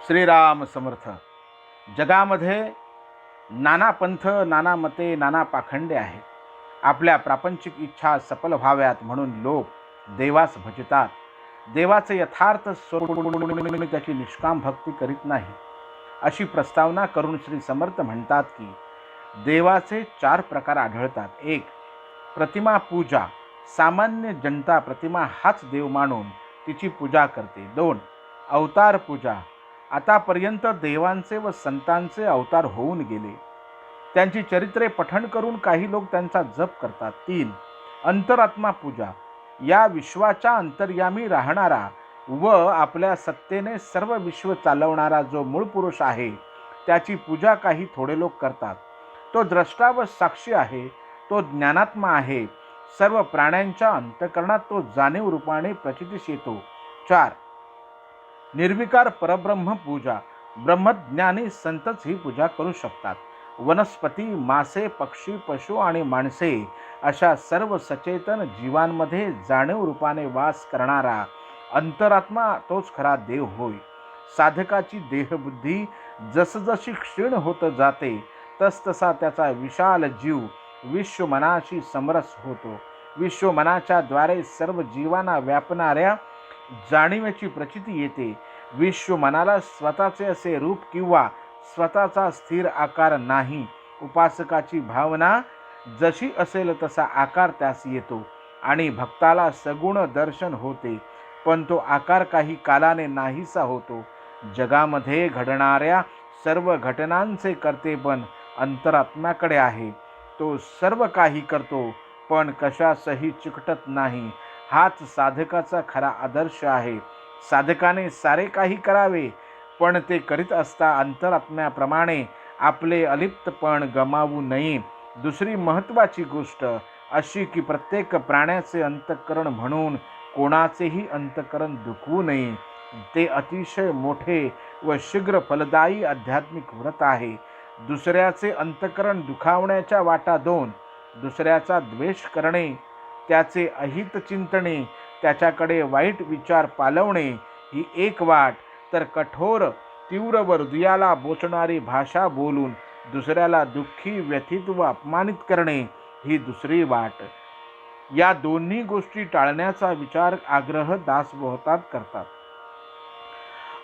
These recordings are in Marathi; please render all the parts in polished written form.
श्रीराम समर्थ. जगामध्ये नाना पंथ, नाना मते, नाना पाखंडे आहेत. आपल्या प्रापंचिक इच्छा सफल व्हाव्यात म्हणून लोक देवास भजतात. देवाचे यथार्थ स्वरूप त्याची निष्काम भक्ती करीत नाही, अशी प्रस्तावना करून श्री समर्थ म्हणतात की देवाचे 4 प्रकार आढळतात. 1. प्रतिमा पूजा. सामान्य जनता प्रतिमा हाच देव मानून तिची पूजा करते. 2. अवतार पूजा. आतापर्यंत देवांचे व संतांचे अवतार होऊन गेले, त्यांची चरित्रे पठण करून काही लोक त्यांचा जप करतात. 3. अंतरात्मा पूजा. या विश्वाच्या अंतर्यामी राहणारा व आपल्या सत्तेने सर्व विश्व चालवणारा जो मूळ पुरुष आहे, त्याची पूजा काही थोडे लोक करतात. तो द्रष्टा व साक्षी आहे, तो ज्ञानात्मा आहे. सर्व प्राण्यांच्या अंतःकरणात तो जाणीव रूपाने प्रचितीस येतो. 4. निर्विकार परब्रह्म पूजा. ब्रह्मज्ञानी संतच ही पूजा करू शकतात. वनस्पती, मासे, पक्षी, पशु आणि माणसे अशा सर्व सचेतन जीवांमध्ये जाणीव रूपाने वास करणारा अंतरात्मा तोच खरा देव होय. साधकाची देहबुद्धी जसजशी क्षीण होत जाते तसतसा त्याचा विशाल जीव विश्वमनाशी समरस होतो. विश्वमनाच्या द्वारे सर्व जीवांना व्यापणाऱ्या जाणीवेची प्रचिती येते. विश्वमनाला स्वतःचे असे रूप किंवा स्वतःचा स्थिर आकार नाही. उपासकाची भावना जशी असेल तसा आकार त्यास येतो आणि भक्ताला सगुण दर्शन होते, पण तो आकार काही कालाने नाहीसा होतो. जगामध्ये घडणाऱ्या सर्व घटनांचे कर्तेपण अंतरात्म्याकडे आहे. तो सर्व काही करतो, पण कशासही चिकटत नाही. हाच साधकाचा खरा आदर्श आहे. साधकाने सारे काही करावे, पण ते करीत असता अंतरात्म्याप्रमाणे आपले अलिप्तपण गमावू नये. दुसरी महत्त्वाची गोष्ट अशी की प्रत्येक प्राण्याचे अंतःकरण म्हणून कोणाचेही अंतःकरण दुखवू नये. ते अतिशय मोठे व शीघ्र फलदायी आध्यात्मिक व्रत आहे. दुसऱ्याचे अंतःकरण दुखावण्याच्या वाटा 2. दुसऱ्याचा द्वेष करणे, त्याचे अहित चिंतणे, त्याच्याकडे वाईट विचार पालवणे ही एक वाट, तर कठोर, तीव्र व हृदयाला बोचणारी भाषा बोलून दुसऱ्याला दुःखी, व्यथित व अपमानित करणे ही दुसरी वाट. या दोन्ही गोष्टी टाळण्याचा विचार आग्रह दासबोहतात करतात.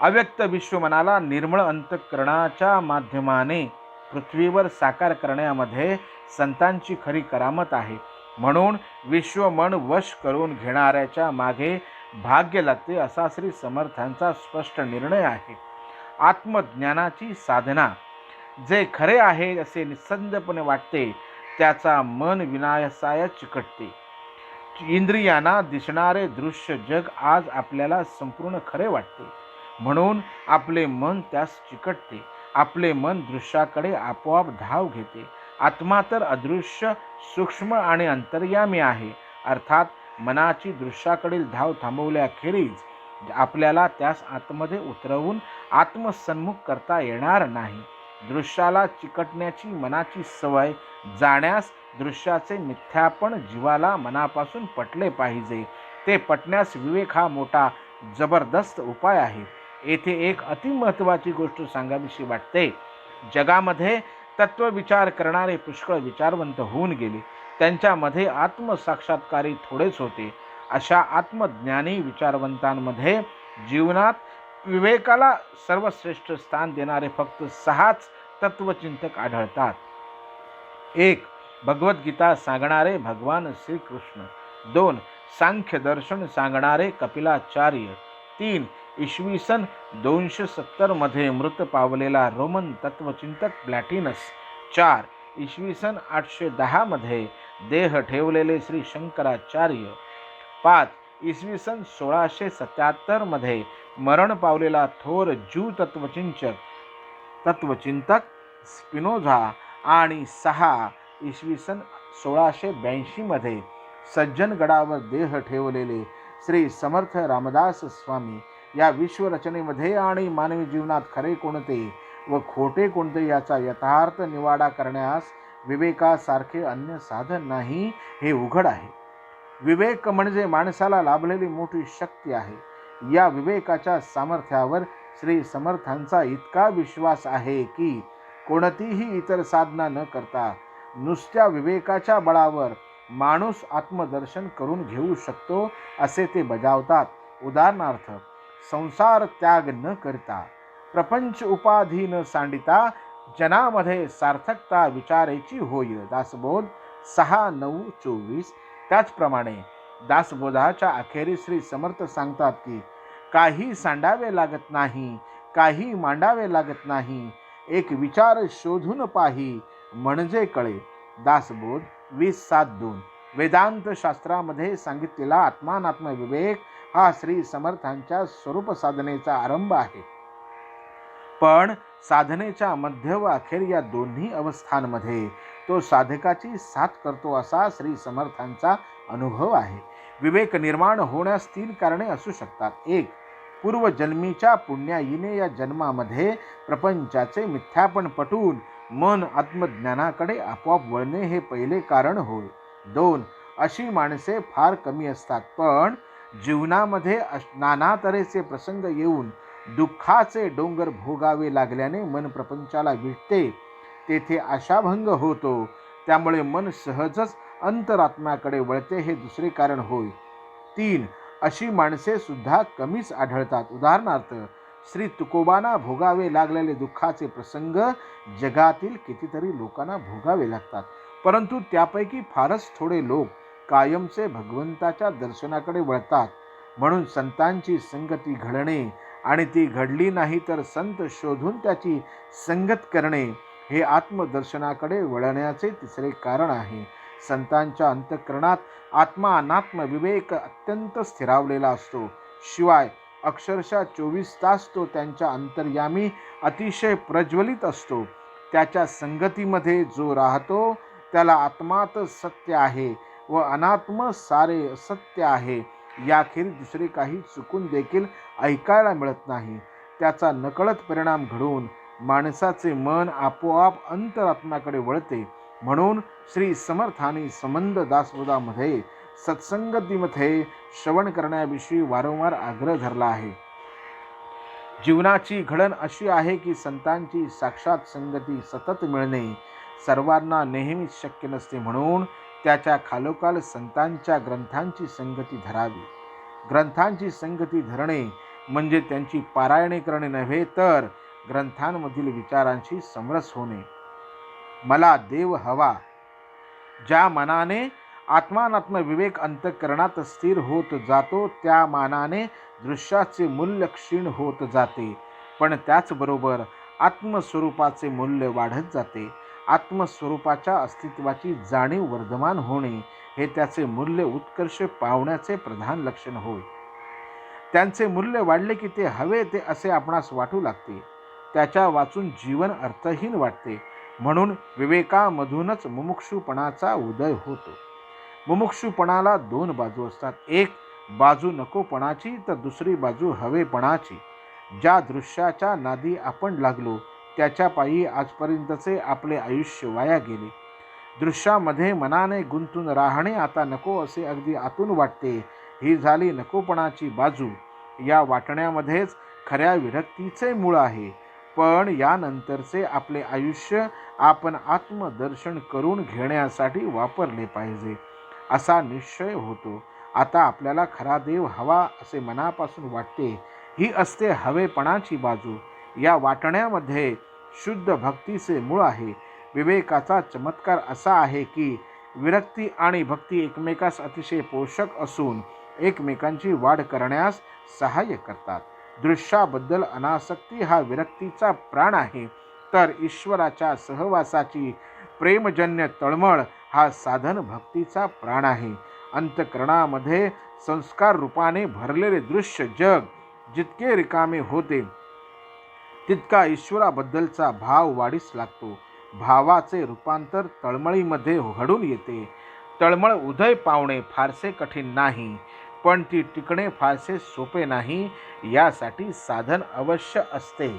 अव्यक्त विश्वमनाला निर्मळ अंतःकरणाच्या माध्यमाने पृथ्वीवर साकार करण्यामध्ये संतांची खरी करामत आहे. म्हणून विश्वमन वश करून घेणाऱ्याच्या मागे भाग्य लागते, असा श्री समर्थांचा स्पष्ट निर्णय आहे. आत्मज्ञानाची साधना. जे खरे आहे असे निस्संदेहपणे वाटते, त्याचा मन विनायसाय चिकटते. इंद्रियांना दिसणारे दृश्य जग आज आपल्याला संपूर्ण खरे वाटते, म्हणून आपले मन त्यास चिकटते. आपले मन दृश्याकडे आपोआप धाव घेते. आत्मा तर अदृश्य, सूक्ष्म आणि अंतर्यामी आहे. अर्थात मनाची दृश्याकडील धाव थांबवल्याखेरीज आपल्याला त्यास आतमध्ये उतरवून आत्मसन्मुख करता येणार नाही. दृश्याला चिकटण्याची मनाची सवय जाण्यास दृश्याचे मिथ्यापण जीवाला मनापासून पटले पाहिजे. ते पटण्यास विवेक हा मोठा जबरदस्त उपाय आहे. येथे एक अतिमहत्त्वाची गोष्ट सांगावीशी वाटते. जगामध्ये तत्वविचार करणारे पुष्कळ विचारवंत होऊन गेले, त्यांच्यामध्ये आत्मसाक्षात्कारी थोडेच होते. अशा आत्मज्ञानी विचारवंतांमध्ये जीवनात विवेकाला सर्वश्रेष्ठ स्थान देणारे फक्त 6च तत्वचिंतक आढळतात. 1. भगवद्गीता सांगणारे भगवान श्रीकृष्ण. 2. सांख्य दर्शन सांगणारे कपिलाचार्य. 3. इसवी सन 270 मध्ये मृत पावलेला रोमन तत्वचिंतक प्लॅटिनस. 4. इसवी सन 810 मध्ये देह ठेवलेले श्री शंकराचार्य. 5. इसवी सन 1677 मध्ये मरण पावलेला थोर ज्यू तत्वचिंतक स्पिनोझा. आणि 6. इसवी सन 1682 मध्ये सज्जनगडावर देह ठेवलेले श्री समर्थ रामदास स्वामी. या विश्वरचनेमध्ये आणि मानवी जीवनात खरे कोणते व खोटे कोणते याचा यथार्थ निवाडा करण्यास विवेकासारखे अन्य साधन नाही, हे उघड आहे. विवेक म्हणजे माणसाला लाभलेली मोठी शक्ती आहे. या विवेकाच्या सामर्थ्यावर श्री समर्थांचा इतका विश्वास आहे की कोणतीही इतर साधना न करता नुसत्या विवेकाच्या बळावर माणूस आत्मदर्शन करून घेऊ शकतो असे ते बजावतात. उदाहरणार्थ, संसार त्याग न करता, प्रपंच उपाधी न सांडिता, जनामध्ये सार्थकता विचारेची होय. दासबोध 6:9-24. त्याचप्रमाणे दासबोधाच्या अखेरीस श्री समर्थ सांगतात की काही सांडावे लागत नाही, काही मांडावे लागत नाही, एक विचार शोधून पाही म्हणजे कळे. दासबोध 20:7-2. वेदांत शास्त्रामध्ये सांगितलेला आत्मानात्म विवेक हा श्री समर्थांच्या स्वरूप साधनेचा आरंभ आहे. पण साधनेच्या मध्य व अखेर या दोन्ही अवस्थांमध्ये तो साधकाची साथ करतो असा श्री समर्थांचा अनुभव आहे. विवेक निर्माण होण्यास 3 कारणे असू शकतात. 1. पूर्वजन्मीच्या पुण्याईने या जन्मामध्ये प्रपंचाचे मिथ्यापण पटून मन आत्मज्ञानाकडे आपोआप वळणे हे पहिले कारण होय. 2. अशी माणसे फार कमी असतात, पण जीवनामध्ये नाना तऱ्हेचे प्रसंग येऊन दुःखाचे डोंगर भोगावे लागल्याने मन प्रपंचाला विटते, तेथे आशाभंग होतो, त्यामुळे मन सहजच अंतरात्म्याकडे वळते हे दुसरे कारण होय. 3. अशी माणसे सुद्धा कमीच आढळतात. उदाहरणार्थ, श्री तुकोबांना भोगावे लागलेले दुःखाचे प्रसंग जगातील कितीतरी लोकांना भोगावे लागतात, परंतु त्यापैकी फारच थोडे लोक कायमचे भगवंताच्या दर्शनाकडे वळतात. म्हणून संतांची संगती घडणे आणि ती घडली नाही तर संत शोधून त्याची संगत करणे हे आत्मदर्शनाकडे वळण्याचे तिसरे कारण आहे. संतांच्या अंतःकरणात आत्मा अनात्म विवेक अत्यंत स्थिरावलेला असतो. शिवाय अक्षरशः 24 तास तो त्यांच्या अंतर्यामी अतिशय प्रज्वलित असतो. त्याच्या संगतीमध्ये जो राहतो त्याला आत्मात सत्य आहे व अनात्म सारे असत्य आहे याखेरीज दुसरे काही चुकून देखील ऐकायला मिळत नाही. त्याचा नकळत परिणाम घडून माणसाचे मन आपोआप अंतरात्म्याकडे वळते. म्हणून श्री समर्थांनी संबंध दासबोधामध्ये सत्संगतीमध्ये श्रवण करण्याविषयी वारंवार आग्रह धरला आहे. जीवनाची घडण अशी आहे की संतांची साक्षात संगती सतत मिळणे सर्वांना नेहमीच शक्य नसते. म्हणून त्याच्या खालोखाल संतांच्या ग्रंथांची संगती धरावी. ग्रंथांची संगती धरणे म्हणजे त्यांची पारायणे करणे नव्हे, तर ग्रंथांमधील विचारांशी समरस होणे. मला देव हवा. ज्या मनाने आत्मानात्म विवेक अंतःकरणात स्थिर होत जातो त्या मानाने दृश्याचे मूल्य क्षीण होत जाते, पण त्याचबरोबर आत्मस्वरूपाचे मूल्य वाढत जाते. आत्मस्वरूपाच्या अस्तित्वाची जाणीव वर्धमान होणे हे त्याचे मूल्य उत्कर्ष पावण्याचे प्रधान लक्षण होय. त्यांचे मूल्य वाढले की ते हवे ते असे आपणास वाटू लागते. त्याच्या वाचून जीवन अर्थहीन वाटते. म्हणून विवेकामधूनच मुमुक्षुपणाचा उदय होतो. मुमुक्षुपणाला 2 बाजू असतात. एक बाजू नकोपणाची तर दुसरी बाजू हवेपणाची. ज्या दृश्याच्या नादी आपण लागलो त्याच्या पायी आजपर्यंतचे आपले आयुष्य वाया गेले. दृश्यामध्ये मनाने गुंतून राहणे आता नको असे अगदी आतून वाटते. ही झाली नकोपणाची बाजू. या वाटण्यामध्येच खऱ्या विरक्तीचे मूळ आहे. पण यानंतरचे आपले आयुष्य आपण आत्मदर्शन करून घेण्यासाठी वापरले पाहिजे असा निश्चय होतो. आता आपल्याला खरा देव हवा असे मनापासून वाटते. ही असते हवेपणाची बाजू. या वाटण्यामध्ये शुद्ध भक्तीचे मूळ आहे. विवेकाचा चमत्कार असा आहे की विरक्ती आणि भक्ती एकमेकास अतिशय पोषक असून एकमेकांची वाढ करण्यास सहाय्य करतात. दृश्याबद्दल अनासक्ती हा विरक्तीचा प्राण आहे, तर ईश्वराच्या सहवासाची प्रेमजन्य तळमळ हा साधन भक्तीचा प्राण आहे. अंतःकरणामध्ये संस्कार रूपाने भरलेले दृश्य जग जितके रिकामे होते तितका ईश्वराबद्दलचा भाव वाढीस लागतो. भावाचे रूपांतर तळमळीमध्ये घडून येते. तळमळ उदय पावणे फारसे कठीण नाही, पण ती टिकणे फारसे सोपे नाही. यासाठी साधन अवश्य असते.